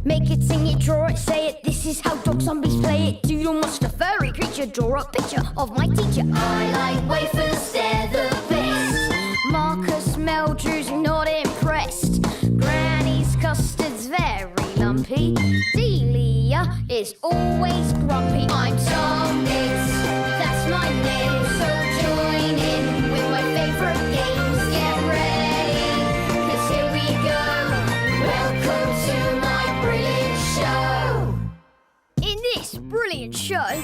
Make it, sing it, draw it, say it. This is how dog zombies play it. Doodle monster, furry creature. Draw a picture of my teacher. I like wafers, they're the best. Marcus Meldrew's not impressed. Granny's custard's very lumpy. Delia is always grumpy. I'm Tom Nitz, that's my name. So join in with my favourite games. Get ready, 'cause here we go. Welcome to my brilliant show. In this brilliant show,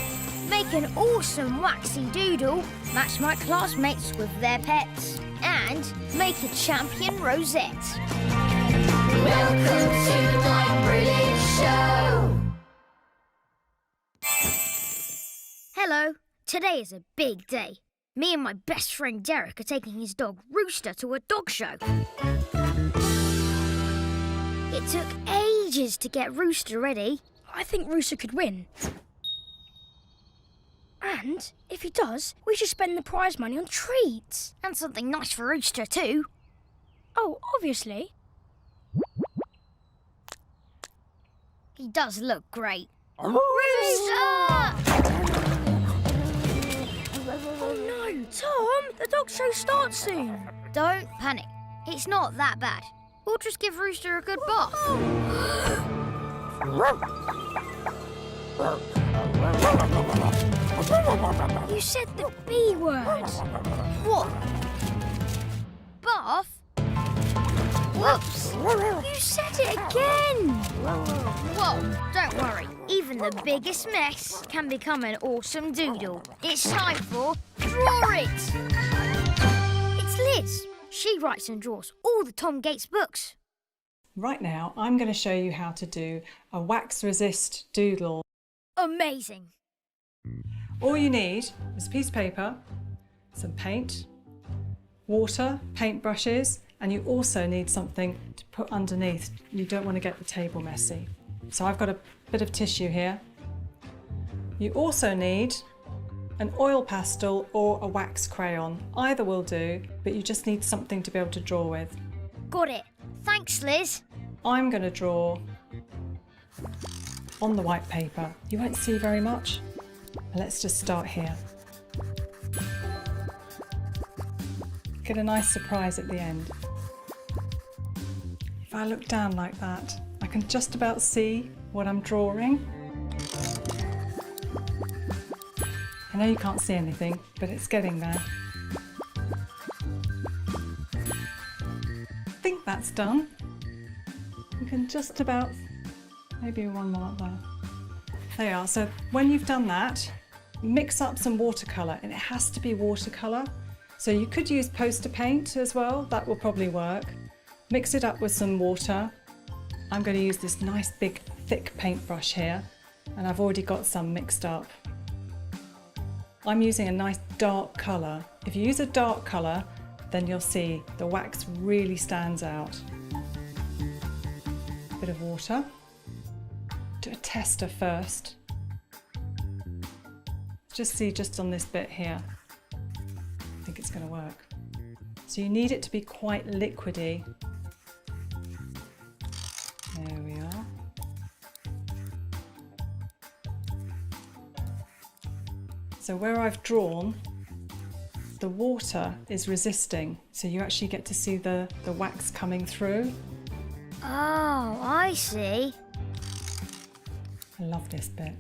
make an awesome waxy doodle, match my classmates with their pets, and make a champion rosette. Welcome to my brilliant show. Hello, today is a big day. Me and my best friend Derek are taking his dog Rooster to a dog show. It took ages to get Rooster ready. I think Rooster could win. And if he does, we should spend the prize money on treats. And something nice for Rooster too. Oh, obviously. He does look great. Rooster! Oh no, Tom, the dog show starts soon. Don't panic. It's not that bad. We'll just give Rooster a good bath. You said the B word. What? Bath? Whoops! You said it again. Whoa, don't worry. Even the biggest mess can become an awesome doodle. It's time for Draw It! It's Liz. She writes and draws all the Tom Gates books. Right now, I'm going to show you how to do a wax resist doodle. Amazing. All you need is a piece of paper, some paint, water, paint brushes, and you also need something to put underneath. You don't want to get the table messy. So I've got a bit of tissue here. You also need an oil pastel or a wax crayon. Either will do, but you just need something to be able to draw with. Got it. Thanks, Liz. I'm going to draw on the white paper. You won't see very much. Let's just start here. Get a nice surprise at the end. If I look down like that, I can just about see what I'm drawing. I know you can't see anything, but it's getting there. I think that's done. You can just about, maybe one more up there. There you are. So when you've done that, mix up some watercolour, and it has to be watercolour. So you could use poster paint as well, that will probably work. Mix it up with some water. I'm going to use this nice big thick paintbrush here, and I've already got some mixed up. I'm using a nice dark colour. If you use a dark colour, then you'll see the wax really stands out. Bit of water. Do a tester first. Just see just on this bit here. I think it's going to work. So you need it to be quite liquidy. There we are. So where I've drawn, the water is resisting, so you actually get to see the wax coming through. Oh, I see. I love this bit.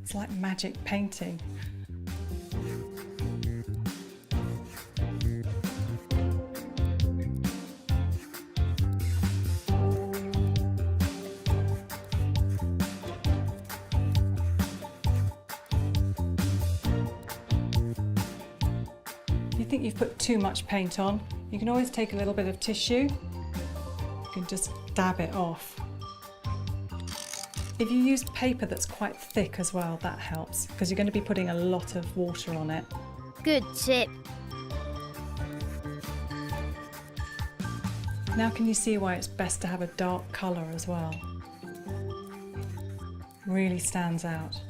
It's like magic painting. If you think you've put too much paint on, you can always take a little bit of tissue. You can just dab it off. If you use paper that's quite thick as well, that helps, because you're going to be putting a lot of water on it. Good tip. Now can you see why it's best to have a dark colour as well? Really stands out.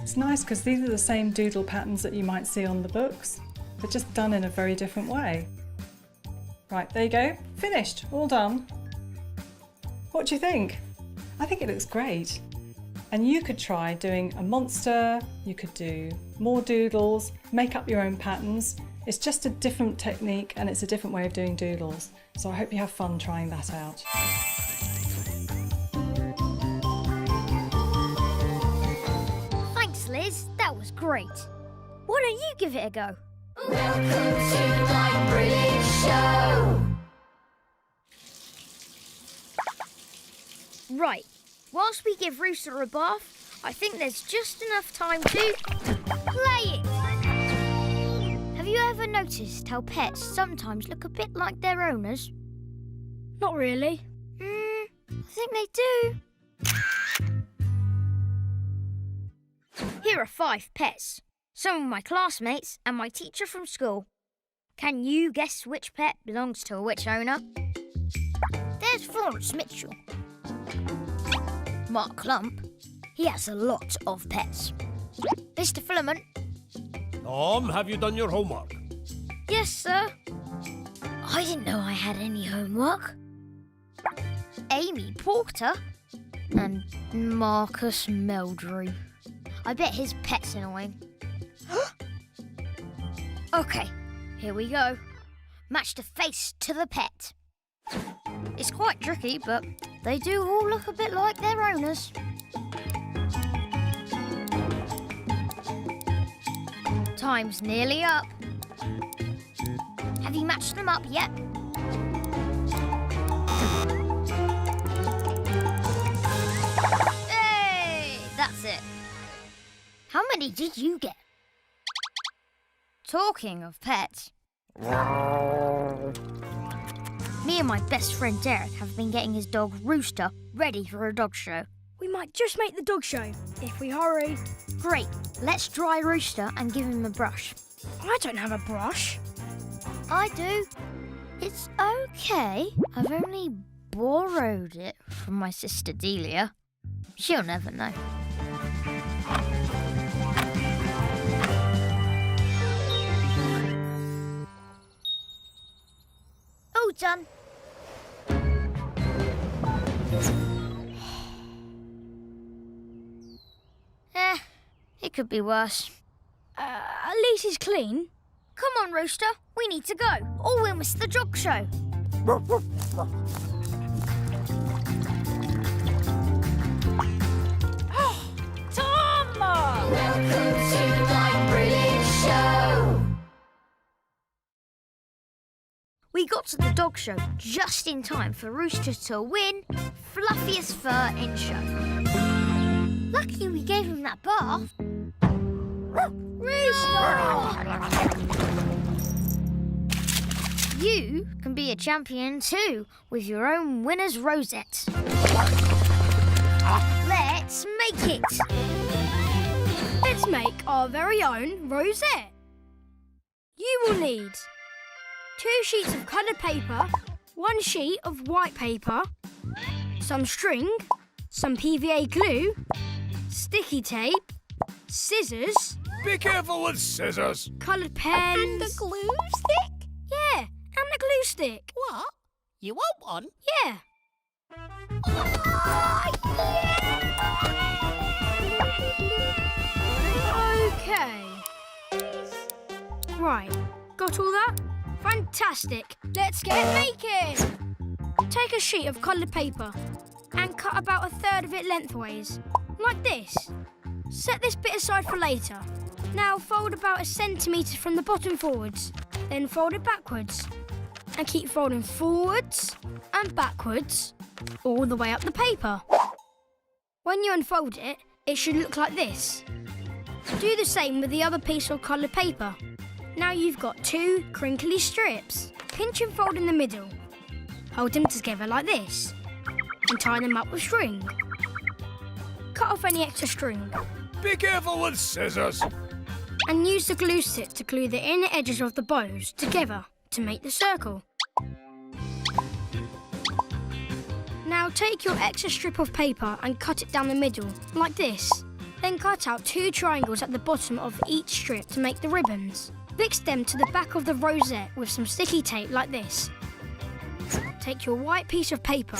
It's nice because these are the same doodle patterns that you might see on the books, but just done in a very different way. Right, there you go. Finished. All done. What do you think? I think it looks great. And you could try doing a monster, you could do more doodles, make up your own patterns. It's just a different technique and it's a different way of doing doodles. So I hope you have fun trying that out. Thanks, Liz. That was great. Why don't you give it a go? Welcome to my brilliant show. Right. Whilst we give Rooster a bath, I think there's just enough time to play it. Have you ever noticed how pets sometimes look a bit like their owners? Not really. I think they do. Here are 5 pets. Some of my classmates and my teacher from school. Can you guess which pet belongs to which owner? There's Florence Mitchell. Mark Clump. He has a lot of pets. Mr Fullerman. Tom, have you done your homework? Yes, sir. I didn't know I had any homework. Amy Porter. And Marcus Meldrew. I bet his pet's annoying. OK, here we go. Match the face to the pet. It's quite tricky, but they do all look a bit like their owners. Time's nearly up. Have you matched them up yet? Hey, that's it. How many did you get? Talking of pets, me and my best friend Derek have been getting his dog Rooster ready for a dog show. We might just make the dog show, if we hurry. Great, let's dry Rooster and give him a brush. I don't have a brush. I do. It's okay. I've only borrowed it from my sister Delia. She'll never know. All done. It could be worse. At least it's clean. Come on, Rooster. We need to go, or we'll miss the dog show. Tom! Welcome to my brilliant show. We got to the dog show just in time for Rooster to win fluffiest fur in show. Lucky we gave him that bath. Rooster! You can be a champion too with your own winner's rosette. Let's make it! Let's make our very own rosette. You will need 2 sheets of coloured paper, 1 sheet of white paper, some string, some PVA glue, sticky tape, scissors, Be careful with scissors. coloured pens... And a glue stick? Yeah, and a glue stick. What? You want one? Yeah. Okay. Right, got all that? Fantastic. Let's get making. Take a sheet of coloured paper and cut about 1/3 of it lengthways, like this. Set this bit aside for later. Now fold about 1 centimetre from the bottom forwards, then fold it backwards. And keep folding forwards and backwards all the way up the paper. When you unfold it, it should look like this. Do the same with the other piece of coloured paper. Now you've got 2 crinkly strips. Pinch and fold in the middle. Hold them together like this and tie them up with string. Cut off any extra string Be careful with scissors. and use the glue stick to glue the inner edges of the bows together to make the circle. Now take your extra strip of paper and cut it down the middle, like this. Then cut out 2 triangles at the bottom of each strip to make the ribbons. Fix them to the back of the rosette with some sticky tape like this. Take your white piece of paper.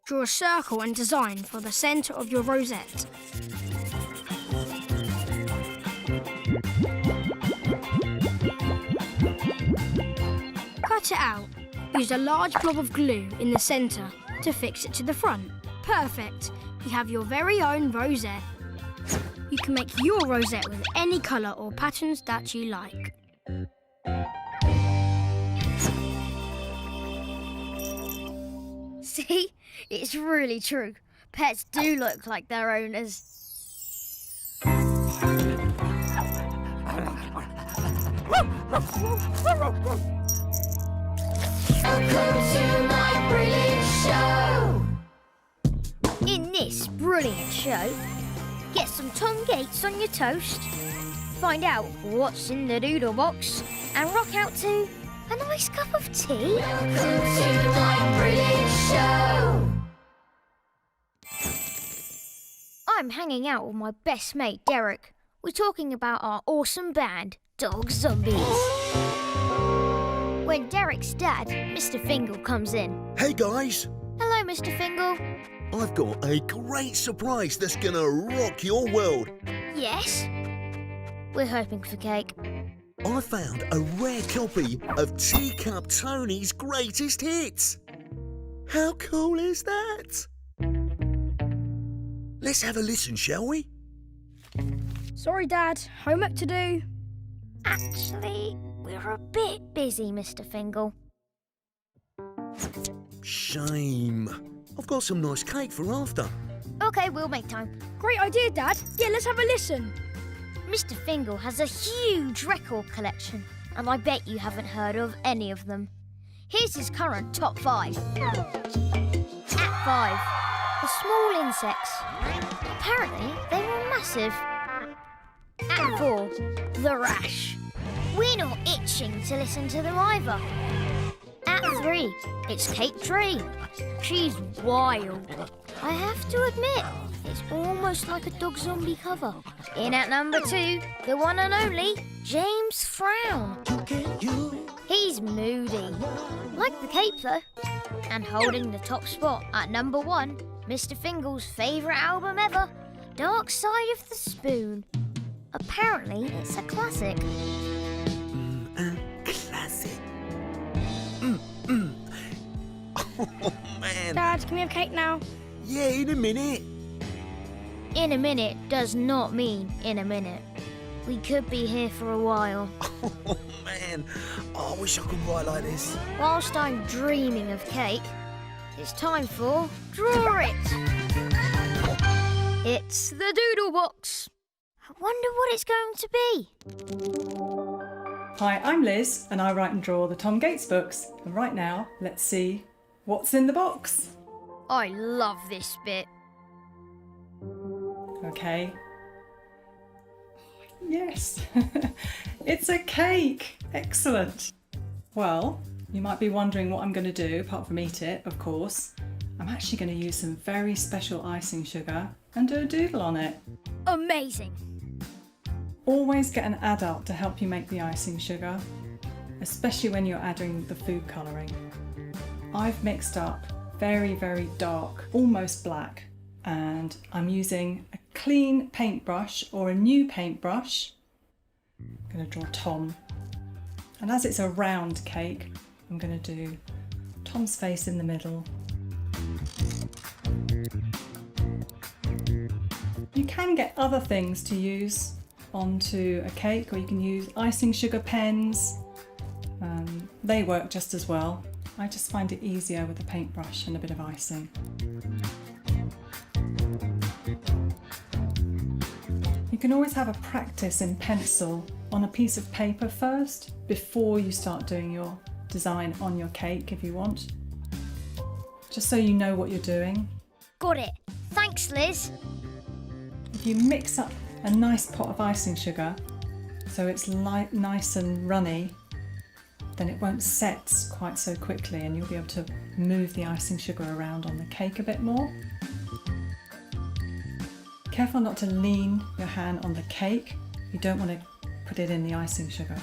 Draw a circle and design for the centre of your rosette. Cut it out. Use a large blob of glue in the centre to fix it to the front. Perfect. You have your very own rosette. You can make your rosette with any colour or patterns that you like. See? It's really true. Pets do look like their owners. Welcome to my brilliant show. In this brilliant show, get some Tom Gates on your toast, find out what's in the doodle box, and rock out to a nice cup of tea. Welcome to my brilliant show. I'm hanging out with my best mate, Derek. We're talking about our awesome band, Dog Zombies. When Derek's dad, Mr Fingle, comes in. Hey guys, Hello, Mr Fingle. I've got a great surprise that's gonna rock your world. Yes? We're hoping for cake. I found a rare copy of Teacup Tony's greatest hits. How cool is that? Let's have a listen, shall we? Sorry, Dad. Homework to do. Actually, we're a bit busy, Mr Fingle. Shame. I've got some nice cake for after. OK, we'll make time. Great idea, Dad. Yeah, let's have a listen. Mr Fingle has a huge record collection, and I bet you haven't heard of any of them. Here's his current top 5. At 5, the small insects. Apparently, they were massive. At 4, the rash. We're not itching to listen to them either. At 3, it's Kate Tree. She's wild. I have to admit, it's almost like a Dog Zombie cover. In at number 2, the one and only James Frown. He's moody. Like the cape though. And holding the top spot at number 1, Mr Fingle's favourite album ever, Dark Side of the Spoon. Apparently, it's a classic. Classic. Oh man. Dad, can we have cake now? Yeah, in a minute. In a minute does not mean in a minute. We could be here for a while. Oh man. I wish I could write like this. Whilst I'm dreaming of cake, it's time for Draw It! It's the Doodle Box. I wonder what it's going to be. Hi, I'm Liz and I write and draw the Tom Gates books. And right now, let's see what's in the box. I love this bit. Okay. Yes, it's a cake. Excellent. Well, you might be wondering what I'm going to do, apart from eat it, of course. I'm actually going to use some very special icing sugar and do a doodle on it. Amazing. Always get an adult to help you make the icing sugar, especially when you're adding the food colouring. I've mixed up very, very dark, almost black, and I'm using a clean paintbrush or a new paintbrush. I'm going to draw Tom. And as it's a round cake, I'm going to do Tom's face in the middle. You can get other things to use onto a cake, or you can use icing sugar pens. They work just as well. I just find it easier with a paintbrush and a bit of icing. You can always have a practice in pencil on a piece of paper first, before you start doing your design on your cake if you want. Just so you know what you're doing. Got it. Thanks, Liz. If you mix up a nice pot of icing sugar, so it's light, nice and runny, then it won't set quite so quickly and you'll be able to move the icing sugar around on the cake a bit more. Careful not to lean your hand on the cake. You don't want to put it in the icing sugar.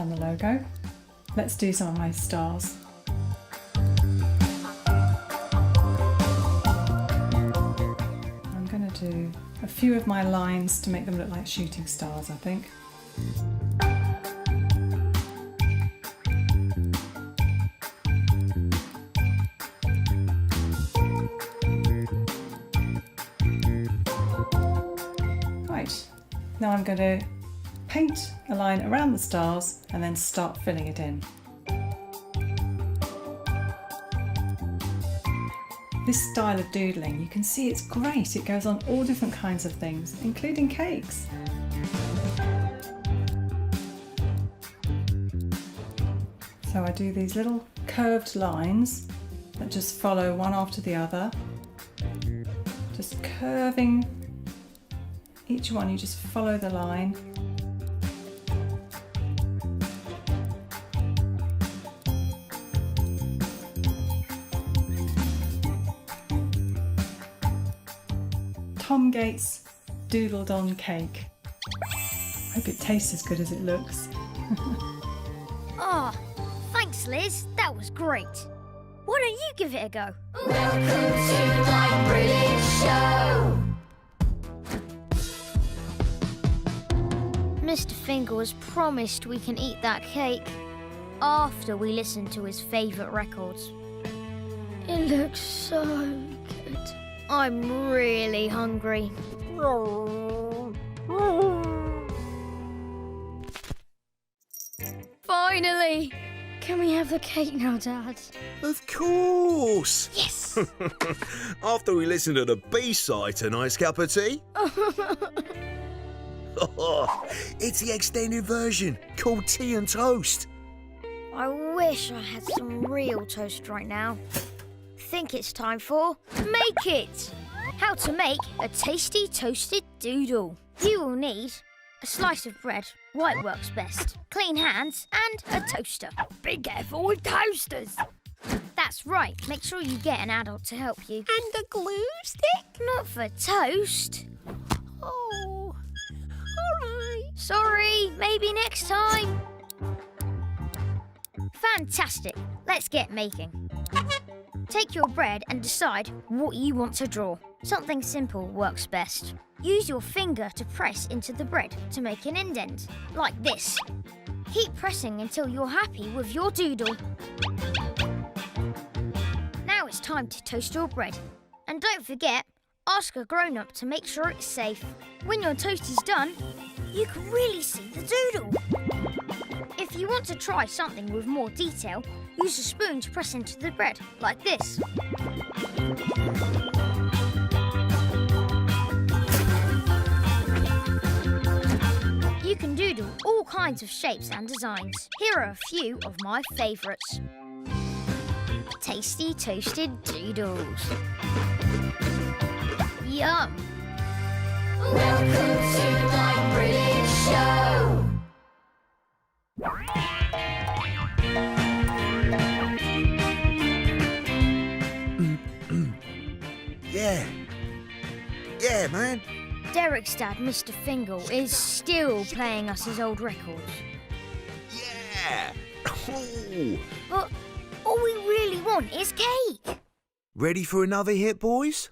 done the logo. Let's do some of my stars. I'm going to do a few of my lines to make them look like shooting stars, I think. Right, now I'm going to paint a line around the stars and then start filling it in. This style of doodling, you can see it's great. It goes on all different kinds of things, including cakes. So I do these little curved lines that just follow one after the other. Just curving each one, you just follow the line. Tom Gates doodled on cake. Hope it tastes as good as it looks. Oh, thanks, Liz. That was great. Why don't you give it a go? Welcome to my brilliant show. Mr Fingle has promised we can eat that cake after we listen to his favourite records. It looks so good. I'm really hungry. Finally! Can we have the cake now, Dad? Of course! Yes! After we listen to the B-side to Nice Cup of Tea. It's the extended version called Tea and Toast. I wish I had some real toast right now. Think it's time for Make It! How to make a tasty toasted doodle. You will need a slice of bread, white works best, clean hands and a toaster. Be careful with toasters. That's right, make sure you get an adult to help you. And a glue stick? Not for toast. Oh, all right. Sorry, maybe next time. Fantastic, let's get making. Take your bread and decide what you want to draw. Something simple works best. Use your finger to press into the bread to make an indent, like this. Keep pressing until you're happy with your doodle. Now it's time to toast your bread. And don't forget, ask a grown-up to make sure it's safe. When your toast is done, you can really see the doodle. If you want to try something with more detail, use a spoon to press into the bread, like this. You can doodle all kinds of shapes and designs. Here are a few of my favourites. Tasty toasted doodles. Yum! Welcome to my brilliant show. Yeah, man. Derek's dad, Mr Fingle, is still playing us his old records. Yeah. Oh. But all we really want is cake. Ready for another hit, boys?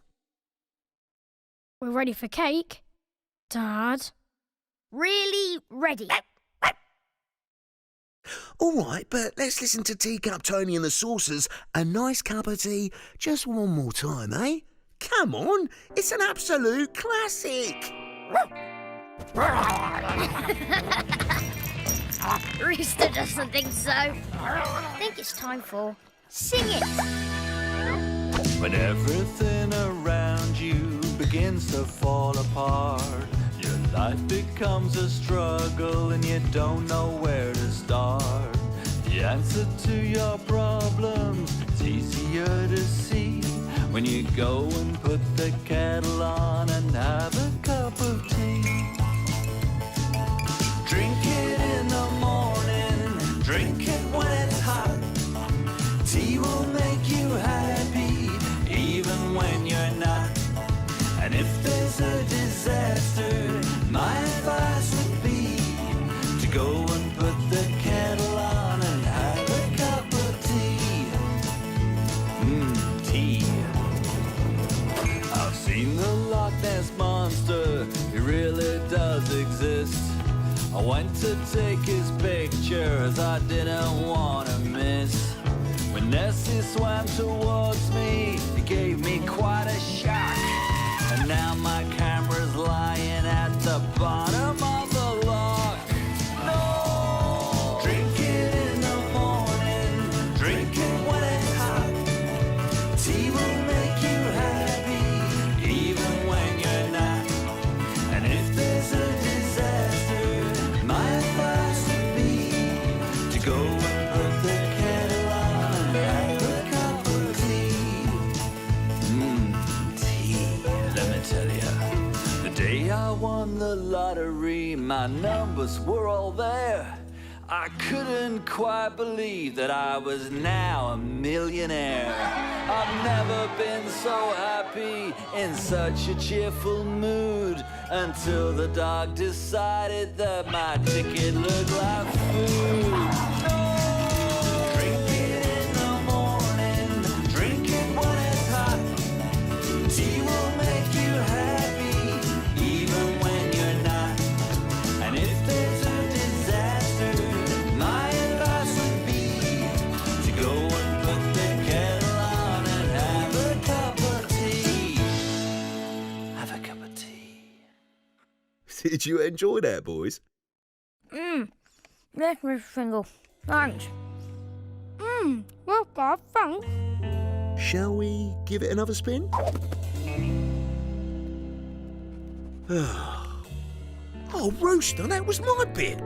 We're ready for cake. Dad? Really ready. All right, but let's listen to Teacup Tony and the Saucers, A Nice Cup of Tea, just one more time, eh? Come on, it's an absolute classic. Rooster doesn't think so. I think it's time for Sing It. When everything around you begins to fall apart, your life becomes a struggle and you don't know where to start. The answer to your problems is easier to see when you go and put the kettle on and have a cup of tea. Drink it in the morning, drink it when it's hot. Tea will make you happy even when you're not. And if there's a disaster, my advice would be to go and put the kettle Seen the Loch Ness Monster, he really does exist. I went to take his pictures, I didn't want to miss. When Nessie swam towards me, it gave me quite a shock. And now my camera's lying at the bottom of the loch. No! Drink it in the morning, drink it when it's hot. Tea will make you happy, even when you're not. And if there's a disaster, my advice would be to go and put the kettle on and have a cup of tea. Tea, let me tell ya. The day I won the lottery, my numbers were all there. I couldn't quite believe that I was now a millionaire. I've never been so happy, in such a cheerful mood, until the dog decided that my ticket looked like food. No! Drink it in the morning, drink it when it's hot. Tea will make you happy, even when you're not. And if there's a disaster, my advice would be to go and put the kettle on and have a cup of tea. Have a cup of tea. Did you enjoy that, boys? Yes, Mr Fingle. Thanks. Well, God, thanks. Shall we give it another spin? Oh, Rooster, that was my bit.